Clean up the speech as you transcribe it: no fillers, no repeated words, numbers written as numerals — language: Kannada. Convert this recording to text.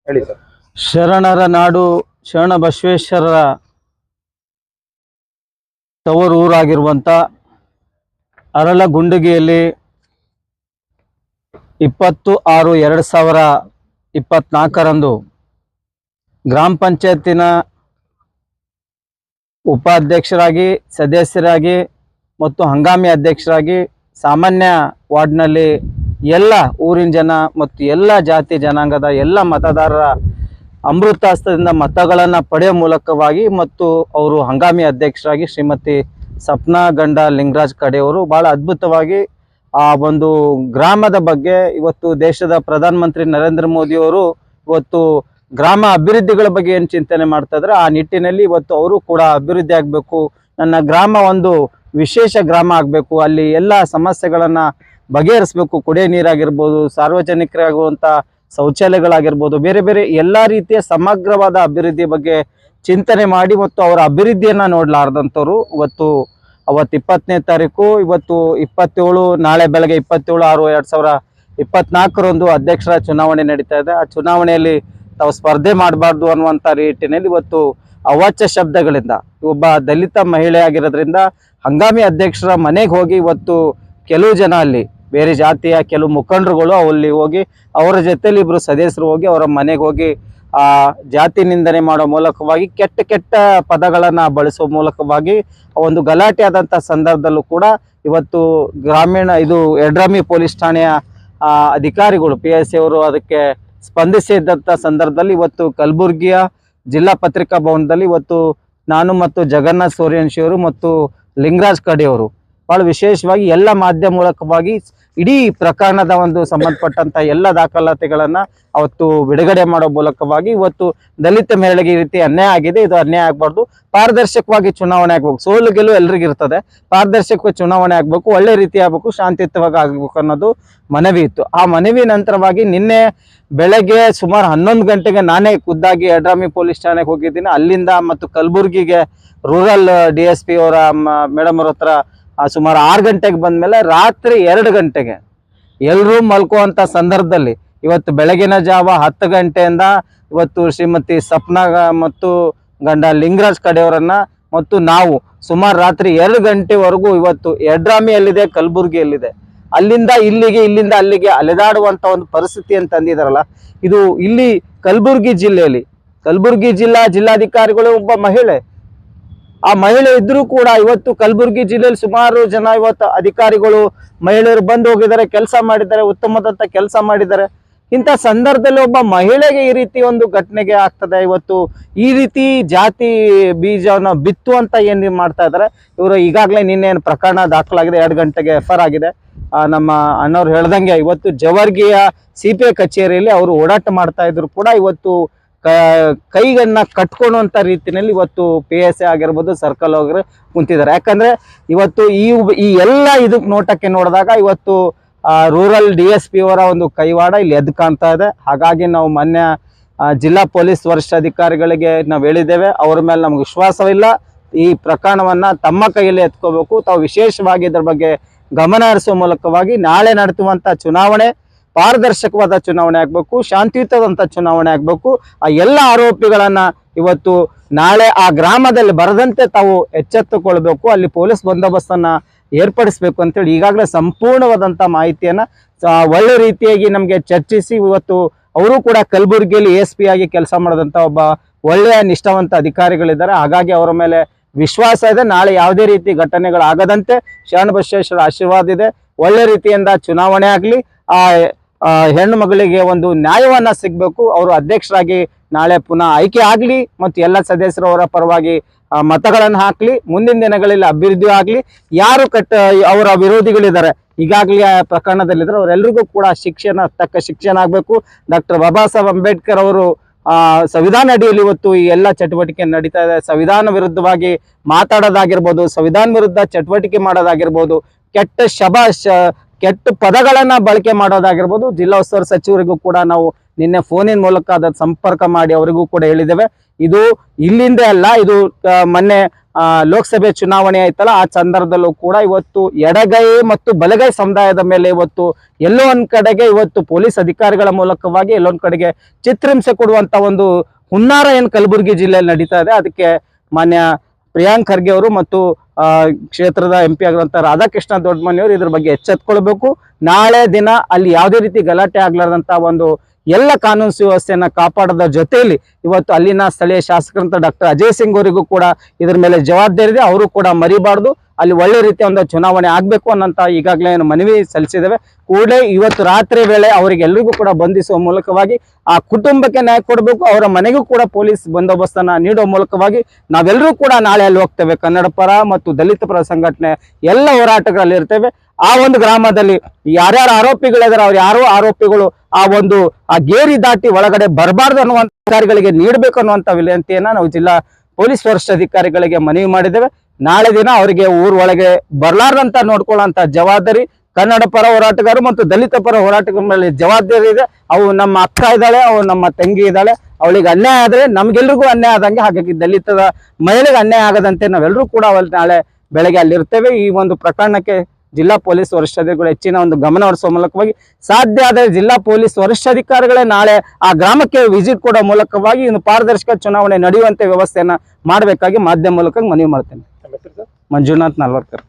ಹೇಳಿ ಸರ್. ಶರಣರ ನಾಡು ಶರಣ ಬಸವೇಶ್ವರರ ತವರೂರಾಗಿರುವಂಥ ಅರಳಗುಂಡಿಗೆಯಲ್ಲಿ 20/6/2024 ಗ್ರಾಮ ಪಂಚಾಯತಿನ ಉಪಾಧ್ಯಕ್ಷರಾಗಿ, ಸದಸ್ಯರಾಗಿ ಮತ್ತು ಹಂಗಾಮಿ ಅಧ್ಯಕ್ಷರಾಗಿ ಸಾಮಾನ್ಯ ವಾರ್ಡ್ನಲ್ಲಿ ಎಲ್ಲ ಊರಿನ ಜನ ಮತ್ತು ಎಲ್ಲ ಜಾತಿ ಜನಾಂಗದ ಎಲ್ಲ ಮತದಾರರ ಅಮೃತಾಸ್ತ್ರದಿಂದ ಮತಗಳನ್ನು ಪಡೆಯುವ ಮೂಲಕವಾಗಿ ಮತ್ತು ಅವರು ಹಂಗಾಮಿ ಅಧ್ಯಕ್ಷರಾಗಿ ಶ್ರೀಮತಿ ಸಪ್ನಾ ಗಂಡ ಲಿಂಗರಾಜ್ ಕಡೆಯವರು ಭಾಳ ಅದ್ಭುತವಾಗಿ ಆ ಒಂದು ಗ್ರಾಮದ ಬಗ್ಗೆ ಇವತ್ತು ದೇಶದ ಪ್ರಧಾನಮಂತ್ರಿ ನರೇಂದ್ರ ಮೋದಿಯವರು ಇವತ್ತು ಗ್ರಾಮ ಅಭಿವೃದ್ಧಿಗಳ ಬಗ್ಗೆ ಏನು ಚಿಂತನೆ ಮಾಡ್ತಾ ಇದ್ದಾರೆ ಆ ನಿಟ್ಟಿನಲ್ಲಿ ಇವತ್ತು ಅವರು ಕೂಡ ಅಭಿವೃದ್ಧಿ ಆಗಬೇಕು, ನನ್ನ ಗ್ರಾಮ ಒಂದು ವಿಶೇಷ ಗ್ರಾಮ ಆಗಬೇಕು, ಅಲ್ಲಿ ಎಲ್ಲ ಸಮಸ್ಯೆಗಳನ್ನು ಬಗೆಹರಿಸಬೇಕು, ಕುಡಿಯೋ ನೀರಾಗಿರ್ಬೋದು, ಸಾರ್ವಜನಿಕರಾಗುವಂಥ ಶೌಚಾಲಯಗಳಾಗಿರ್ಬೋದು, ಬೇರೆ ಬೇರೆ ಎಲ್ಲ ರೀತಿಯ ಸಮಗ್ರವಾದ ಅಭಿವೃದ್ಧಿ ಬಗ್ಗೆ ಚಿಂತನೆ ಮಾಡಿ ಮತ್ತು ಅವರ ಅಭಿವೃದ್ಧಿಯನ್ನು ನೋಡಲಾರ್ದಂಥವ್ರು ಅವತ್ತು 20ನೇ ತಾರೀಕು, ಇವತ್ತು 27, ನಾಳೆ ಬೆಳಗ್ಗೆ 27/6/2024 ಅಧ್ಯಕ್ಷರ ಚುನಾವಣೆ ನಡೀತಾ ಇದೆ. ಆ ಚುನಾವಣೆಯಲ್ಲಿ ತಾವು ಸ್ಪರ್ಧೆ ಮಾಡಬಾರ್ದು ಅನ್ನುವಂಥ ನಿಟ್ಟಿನಲ್ಲಿ ಇವತ್ತು ಅವಾಚ್ಯ ಶಬ್ದಗಳಿಂದ ಒಬ್ಬ ದಲಿತ ಮಹಿಳೆ ಆಗಿರೋದ್ರಿಂದ ಹಂಗಾಮಿ ಅಧ್ಯಕ್ಷರ ಮನೆಗೆ ಹೋಗಿ ಇವತ್ತು ಕೆಲವು ಜನ ಅಲ್ಲಿ ಬೇರೆ ಜಾತಿಯ ಕೆಲವು ಮುಖಂಡರುಗಳು ಅಲ್ಲಿ ಹೋಗಿ ಅವರ ಜೊತೆಲಿ ಇಬ್ಬರು ಸದಸ್ಯರು ಹೋಗಿ ಅವರ ಮನೆಗೆ ಹೋಗಿ ಆ ಜಾತಿ ನಿಂದನೆ ಮಾಡೋ ಮೂಲಕವಾಗಿ ಕೆಟ್ಟ ಕೆಟ್ಟ ಪದಗಳನ್ನು ಬಳಸುವ ಮೂಲಕವಾಗಿ ಒಂದು ಗಲಾಟೆ ಆದಂಥ ಸಂದರ್ಭದಲ್ಲೂ ಕೂಡ ಇವತ್ತು ಗ್ರಾಮೀಣ ಯಡ್ರಾಮಿ ಪೊಲೀಸ್ ಠಾಣೆಯ ಅಧಿಕಾರಿಗಳು PSI ಅವರು ಅದಕ್ಕೆ ಸ್ಪಂದಿಸಿದಂಥ ಸಂದರ್ಭದಲ್ಲಿ ಇವತ್ತು ಕಲಬುರಗಿಯ ಜಿಲ್ಲಾ ಪತ್ರಿಕಾ ಭವನದಲ್ಲಿ ಇವತ್ತು ನಾನು ಮತ್ತು ಜಗನ್ನಾಥ್ ಸೂರ್ಯವಂಶಿಯವರು ಮತ್ತು ಲಿಂಗರಾಜ್ ಕಡೆಯವರು ಭಾಳ ವಿಶೇಷವಾಗಿ ಎಲ್ಲ ಮಾಧ್ಯಮ ಮೂಲಕವಾಗಿ ಇಡೀ ಪ್ರಕರಣದ ಒಂದು ಸಂಬಂಧಪಟ್ಟಂಥ ಎಲ್ಲ ದಾಖಲಾತಿಗಳನ್ನು ಅವತ್ತು ಬಿಡುಗಡೆ ಮಾಡೋ ಮೂಲಕವಾಗಿ ಇವತ್ತು ದಲಿತ ಮಹಿಳೆಗೆ ಈ ರೀತಿ ಅನ್ಯಾಯ ಆಗಿದೆ, ಇದು ಅನ್ಯಾಯ ಆಗಬಾರ್ದು, ಪಾರದರ್ಶಕವಾಗಿ ಚುನಾವಣೆ ಆಗಬೇಕು, ಸೋಲು ಗೆಲುವು ಎಲ್ರಿಗಿರ್ತದೆ, ಪಾರದರ್ಶಕವಾಗಿ ಚುನಾವಣೆ ಆಗಬೇಕು, ಒಳ್ಳೆ ರೀತಿ ಆಗಬೇಕು, ಶಾಂತಿಯುತವಾಗಿ ಆಗಬೇಕು ಅನ್ನೋದು ಮನವಿ ಇತ್ತು. ಆ ಮನವಿ ನಂತರವಾಗಿ ನಿನ್ನೆ ಬೆಳಗ್ಗೆ ಸುಮಾರು 11 ಗಂಟೆಗೆ ನಾನೇ ಖುದ್ದಾಗಿ ಯಡ್ರಾಮಿ ಪೊಲೀಸ್ ಠಾಣೆಗೆ ಹೋಗಿದ್ದೀನಿ. ಅಲ್ಲಿಂದ ಮತ್ತು ಕಲಬುರಗಿಗೆ ರೂರಲ್ DSP ಅವರ ಮೇಡಮ್ ಅವ್ರ ಹತ್ರ ಸುಮಾರು 6 ಗಂಟೆಗೆ ಬಂದಮೇಲೆ ರಾತ್ರಿ 2 ಗಂಟೆಗೆ ಎಲ್ಲರೂ ಮಲ್ಕೋವಂಥ ಸಂದರ್ಭದಲ್ಲಿ ಇವತ್ತು ಬೆಳಗಿನ ಜಾವ 10 ಗಂಟೆಯಿಂದ ಇವತ್ತು ಶ್ರೀಮತಿ ಸಪ್ನಾ ಮತ್ತು ಗಂಡ ಲಿಂಗರಾಜ್ ಕಡೆಯವರನ್ನ ಮತ್ತು ನಾವು ಸುಮಾರು ರಾತ್ರಿ 2 ಗಂಟೆವರೆಗೂ ಇವತ್ತು ಯಡ್ರಾಮಿಯಲ್ಲಿದೆ, ಕಲಬುರಗಿಯಲ್ಲಿದೆ, ಅಲ್ಲಿಂದ ಇಲ್ಲಿಗೆ ಇಲ್ಲಿಂದ ಅಲ್ಲಿಗೆ ಅಲೆದಾಡುವಂಥ ಒಂದು ಪರಿಸ್ಥಿತಿ ಅಂತ ತಂದಿದಾರಲ್ಲ, ಇದು ಇಲ್ಲಿ ಕಲಬುರಗಿ ಜಿಲ್ಲೆಯಲ್ಲಿ ಕಲಬುರಗಿ ಜಿಲ್ಲಾಧಿಕಾರಿಗಳು ಒಬ್ಬ ಮಹಿಳೆ, ಆ ಮಹಿಳೆ ಇದ್ರೂ ಕೂಡ ಇವತ್ತು ಕಲಬುರಗಿ ಜಿಲ್ಲೆಯಲ್ಲಿ ಸುಮಾರು ಜನ ಇವತ್ತು ಅಧಿಕಾರಿಗಳು ಮಹಿಳೆಯರು ಬಂದು ಹೋಗಿದ್ದಾರೆ, ಕೆಲಸ ಮಾಡಿದ್ದಾರೆ, ಉತ್ತಮವಾದಂಥ ಕೆಲಸ ಮಾಡಿದ್ದಾರೆ. ಇಂಥ ಸಂದರ್ಭದಲ್ಲಿ ಒಬ್ಬ ಮಹಿಳೆಗೆ ಈ ರೀತಿ ಒಂದು ಘಟನೆಗೆ ಆಗ್ತದೆ. ಇವತ್ತು ಈ ರೀತಿ ಜಾತಿ ಬೀಜವನ್ನು ಬಿತ್ತುವಂತ ಏನು ಮಾಡ್ತಾ ಇದ್ದಾರೆ ಇವರು. ಈಗಾಗಲೇ ನಿನ್ನೇನು ಪ್ರಕರಣ ದಾಖಲಾಗಿದೆ, 2 ಗಂಟೆಗೆ FIR ಆಗಿದೆ. ನಮ್ಮ ಅಣ್ಣವ್ರು ಹೇಳ್ದಂಗೆ ಇವತ್ತು ಜವರ್ಗಿಯ CPI ಕಚೇರಿಯಲ್ಲಿ ಅವರು ಓಡಾಟ ಮಾಡ್ತಾ ಇದ್ರು ಕೂಡ ಇವತ್ತು ಕೈಗನ್ನ ಕಟ್ಕೊಳ್ಳುವಂಥ ರೀತಿಯಲ್ಲಿ ಇವತ್ತು PSI ಆಗಿರ್ಬೋದು, ಸರ್ಕಲ್ ಹೋಗ್ರೆ ಕುಂತಿದ್ದಾರೆ. ಯಾಕಂದ್ರೆ ಇವತ್ತು ಈ ಎಲ್ಲ ಇದಕ್ಕೆ ನೋಟಕ್ಕೆ ನೋಡಿದಾಗ ಇವತ್ತು ರೂರಲ್ DSP ಅವರ ಒಂದು ಕೈವಾಡ ಇಲ್ಲಿ ಎದ್ದು ಕಾಣ್ತಾ ಇದೆ. ಹಾಗಾಗಿ ನಾವು ಮೊನ್ನೆ ಜಿಲ್ಲಾ ಪೊಲೀಸ್ ವರಿಷ್ಠಾಧಿಕಾರಿಗಳಿಗೆ ನಾವು ಹೇಳಿದ್ದೇವೆ, ಅವ್ರ ಮೇಲೆ ನಮ್ಗೆ ವಿಶ್ವಾಸವಿಲ್ಲ, ಈ ಪ್ರಕರಣವನ್ನ ತಮ್ಮ ಕೈಯಲ್ಲಿ ಎತ್ಕೋಬೇಕು, ತಾವು ವಿಶೇಷವಾಗಿ ಇದ್ರ ಬಗ್ಗೆ ಗಮನ ಹರಿಸುವ ಮೂಲಕವಾಗಿ ನಾಳೆ ನಡೆಸುವಂಥ ಚುನಾವಣೆ ಪಾರದರ್ಶಕವಾದ ಚುನಾವಣೆ ಆಗಬೇಕು, ಶಾಂತಿಯುತವಾದಂಥ ಚುನಾವಣೆ ಆಗಬೇಕು. ಆ ಎಲ್ಲ ಆರೋಪಿಗಳನ್ನ ಇವತ್ತು ನಾಳೆ ಆ ಗ್ರಾಮದಲ್ಲಿ ಬರದಂತೆ ತಾವು ಎಚ್ಚೆತ್ತುಕೊಳ್ಬೇಕು, ಅಲ್ಲಿ ಪೊಲೀಸ್ ಬಂದೋಬಸ್ತನ್ನ ಏರ್ಪಡಿಸಬೇಕು ಅಂತೇಳಿ ಈಗಾಗಲೇ ಸಂಪೂರ್ಣವಾದಂಥ ಮಾಹಿತಿಯನ್ನ ಒಳ್ಳೆ ರೀತಿಯಾಗಿ ನಮಗೆ ಚರ್ಚಿಸಿ ಇವತ್ತು ಅವರು ಕೂಡ ಕಲಬುರಗಿಯಲ್ಲಿ ASP ಆಗಿ ಕೆಲಸ ಮಾಡಿದಂಥ ಒಬ್ಬ ಒಳ್ಳೆಯ ನಿಷ್ಠಾವಂತ ಅಧಿಕಾರಿಗಳಿದ್ದಾರೆ. ಹಾಗಾಗಿ ಅವರ ಮೇಲೆ ವಿಶ್ವಾಸ ಇದೆ. ನಾಳೆ ಯಾವುದೇ ರೀತಿ ಘಟನೆಗಳಾಗದಂತೆ ಶರಣ ಬಸವೇಶ್ವರ ಆಶೀರ್ವಾದ ಇದೆ. ಒಳ್ಳೆ ರೀತಿಯಿಂದ ಚುನಾವಣೆ ಆಗಲಿ, ಆ ಹೆಣ್ಣು ಮಗಳಿಗೆ ಒಂದು ನ್ಯಾಯವನ್ನ ಸಿಗಬೇಕು, ಅವರು ಅಧ್ಯಕ್ಷರಾಗಿ ನಾಳೆ ಪುನಃ ಆಯ್ಕೆ ಆಗಲಿ ಮತ್ತು ಎಲ್ಲ ಸದಸ್ಯರು ಅವರ ಪರವಾಗಿ ಮತಗಳನ್ನು ಹಾಕಲಿ, ಮುಂದಿನ ದಿನಗಳಲ್ಲಿ ಅಭಿವೃದ್ಧಿ ಆಗಲಿ. ಯಾರು ಅವರ ವಿರೋಧಿಗಳಿದ್ದಾರೆ ಈಗಾಗಲೇ ಆ ಪ್ರಕರಣದಲ್ಲಿದ್ದಾರೆ ಅವರೆಲ್ಲರಿಗೂ ಕೂಡ ತಕ್ಕ ಶಿಕ್ಷಣ ಆಗಬೇಕು. ಡಾಕ್ಟರ್ ಬಾಬಾ ಸಾಹೇಬ್ ಅಂಬೇಡ್ಕರ್ ಅವರು ಸಂವಿಧಾನ ಅಡಿಯಲ್ಲಿ ಇವತ್ತು ಈ ಎಲ್ಲ ಚಟುವಟಿಕೆ ನಡೀತಾ ಇದೆ. ಸಂವಿಧಾನ ವಿರುದ್ಧವಾಗಿ ಮಾತಾಡೋದಾಗಿರ್ಬೋದು, ಸಂವಿಧಾನ ವಿರುದ್ಧ ಚಟುವಟಿಕೆ ಮಾಡೋದಾಗಿರ್ಬೋದು, ಕೆಟ್ಟ ಪದಗಳನ್ನ ಬಳಕೆ ಮಾಡೋದಾಗಿರ್ಬೋದು. ಜಿಲ್ಲಾ ಉಸ್ತುವಾರಿ ಸಚಿವರಿಗೂ ಕೂಡ ನಾವು ನಿನ್ನೆ ಫೋನಿನ ಮೂಲಕ ಅದನ್ನು ಸಂಪರ್ಕ ಮಾಡಿ ಅವರಿಗೂ ಕೂಡ ಹೇಳಿದ್ದೇವೆ. ಇದು ಇಲ್ಲಿಂದ ಅಲ್ಲ, ಇದು ಮೊನ್ನೆ ಲೋಕಸಭೆ ಚುನಾವಣೆ ಆಯ್ತಲ್ಲ, ಆ ಸಂದರ್ಭದಲ್ಲೂ ಕೂಡ ಇವತ್ತು ಎಡಗೈ ಮತ್ತು ಬಲಗೈ ಸಮುದಾಯದ ಮೇಲೆ ಇವತ್ತು ಎಲ್ಲೋ ಒಂದ್ ಕಡೆಗೆ ಇವತ್ತು ಪೊಲೀಸ್ ಅಧಿಕಾರಿಗಳ ಮೂಲಕವಾಗಿ ಎಲ್ಲೊಂದ್ ಕಡೆಗೆ ಚಿತ್ರಹಿಂಸೆ ಕೊಡುವಂತ ಒಂದು ಹುನ್ನಾರ ಏನ್ ಕಲಬುರಗಿ ಜಿಲ್ಲೆಯಲ್ಲಿ ನಡೀತಾ ಇದೆ. ಅದಕ್ಕೆ ಮಾನ್ಯ ಪ್ರಿಯಾಂಕ್ ಖರ್ಗೆ ಅವರು ಮತ್ತು ಕ್ಷೇತ್ರದ MP ಆಗಿರುವಂತ ರಾಧಾಕೃಷ್ಣ ದೊಡ್ಡಮನಿ ಅವರು ಇದ್ರ ಬಗ್ಗೆ ಎಚ್ಚೆತ್ಕೊಳ್ಬೇಕು. ನಾಳೆ ದಿನ ಅಲ್ಲಿ ಯಾವುದೇ ರೀತಿ ಗಲಾಟೆ ಆಗ್ಲಾರ್ದಂತ ಒಂದು ಎಲ್ಲ ಕಾನೂನು ಸುವ್ಯವಸ್ಥೆಯನ್ನ ಕಾಪಾಡೋದ ಜೊತೆಯಲ್ಲಿ ಇವತ್ತು ಅಲ್ಲಿನ ಸ್ಥಳೀಯ ಶಾಸಕರಂತ ಡಾಕ್ಟರ್ ಅಜಯ್ ಸಿಂಗ್ ಅವರಿಗೂ ಕೂಡ ಇದ್ರ ಮೇಲೆ ಜವಾಬ್ದಾರಿ ಇದೆ. ಅವರು ಕೂಡ ಮರಿಬಾರ್ದು, ಅಲ್ಲಿ ಒಳ್ಳೆ ರೀತಿಯ ಒಂದು ಚುನಾವಣೆ ಆಗ್ಬೇಕು ಅನ್ನೋಂತ ಈಗಾಗಲೇ ಮನವಿ ಸಲ್ಲಿಸಿದ್ದೇವೆ. ಕೂಡಲೇ ಇವತ್ತು ರಾತ್ರಿ ವೇಳೆ ಅವರಿಗೆಲ್ಲರಿಗೂ ಕೂಡ ಬಂಧಿಸುವ ಮೂಲಕವಾಗಿ ಆ ಕುಟುಂಬಕ್ಕೆ ನ್ಯಾಯ ಕೊಡಬೇಕು. ಅವರ ಮನೆಗೂ ಕೂಡ ಪೊಲೀಸ್ ಬಂದೋಬಸ್ತನ್ನ ನೀಡುವ ಮೂಲಕವಾಗಿ ನಾವೆಲ್ಲರೂ ಕೂಡ ನಾಳೆ ಅಲ್ಲಿ ಹೋಗ್ತೇವೆ. ಕನ್ನಡ ಪರ ಮತ್ತು ದಲಿತ ಪರ ಸಂಘಟನೆ ಎಲ್ಲ ಹೋರಾಟಗಳಲ್ಲಿ ಇರ್ತೇವೆ. ಆ ಒಂದು ಗ್ರಾಮದಲ್ಲಿ ಯಾರ್ಯಾರು ಆರೋಪಿಗಳಿದಾರೆ ಅವ್ರು ಯಾರೋ ಆರೋಪಿಗಳು ಆ ಗೇರಿ ದಾಟಿ ಒಳಗಡೆ ಬರಬಾರ್ದು ಅನ್ನುವಂತ ಅಧಿಕಾರಿಗಳಿಗೆ ನೀಡಬೇಕು ಅನ್ನುವಂತ ವಿನಂತಿಯನ್ನ ನಾವು ಜಿಲ್ಲಾ ಪೊಲೀಸ್ ವರಿಷ್ಠಾಧಿಕಾರಿಗಳಿಗೆ ಮನವಿ ಮಾಡಿದ್ದೇವೆ. ನಾಳೆ ದಿನ ಅವರಿಗೆ ಊರ್ ಒಳಗೆ ಬರ್ಲಾರ್ದಂತ ನೋಡ್ಕೊಳ್ಳುವಂತ ಜವಾಬ್ದಾರಿ ಕನ್ನಡ ಪರ ಹೋರಾಟಗಾರರು ಮತ್ತು ದಲಿತ ಪರ ಹೋರಾಟಗಾರ ಮೇಲೆ ಜವಾಬ್ದಾರಿ ಇದೆ. ಅವು ನಮ್ಮ ಅಕ್ಕ ಇದ್ದಾಳೆ, ಅವು ನಮ್ಮ ತಂಗಿ ಇದ್ದಾಳೆ, ಅವಳಿಗೆ ಅನ್ಯಾಯ ಆದ್ರೆ ನಮ್ಗೆಲ್ರಿಗೂ ಅನ್ಯಾಯ ಆದಂಗೆ, ಹಾಗಾಗಿ ದಲಿತದ ಮಹಿಳೆಗೆ ಅನ್ಯಾಯ ಆಗದಂತೆ ನಾವೆಲ್ಲರೂ ಕೂಡ ನಾಳೆ ಬೆಳಗ್ಗೆ ಅಲ್ಲಿರ್ತೇವೆ. ಈ ಒಂದು ಪ್ರಕರಣಕ್ಕೆ ಜಿಲ್ಲಾ ಪೊಲೀಸ್ ವರಿಷ್ಠಾಧಿಕಾರಿಗಳು ಹೆಚ್ಚಿನ ಒಂದು ಗಮನ ಹರಿಸುವ ಮೂಲಕವಾಗಿ ಸಾಧ್ಯ ಆದರೆ ಜಿಲ್ಲಾ ಪೊಲೀಸ್ ವರಿಷ್ಠಾಧಿಕಾರಿಗಳೇ ನಾಳೆ ಆ ಗ್ರಾಮಕ್ಕೆ ವಿಸಿಟ್ ಕೊಡೋ ಮೂಲಕವಾಗಿ ಇನ್ನು ಪಾರದರ್ಶಕ ಚುನಾವಣೆ ನಡೆಯುವಂತೆ ವ್ಯವಸ್ಥೆಯನ್ನ ಮಾಡಬೇಕಾಗಿ ಮಾಧ್ಯಮ ಮೂಲಕ ಮನವಿ ಮಾಡ್ತೇನೆ. ಮಂಜುನಾಥ್ ನಾಲ್ವರ್ಕರ್.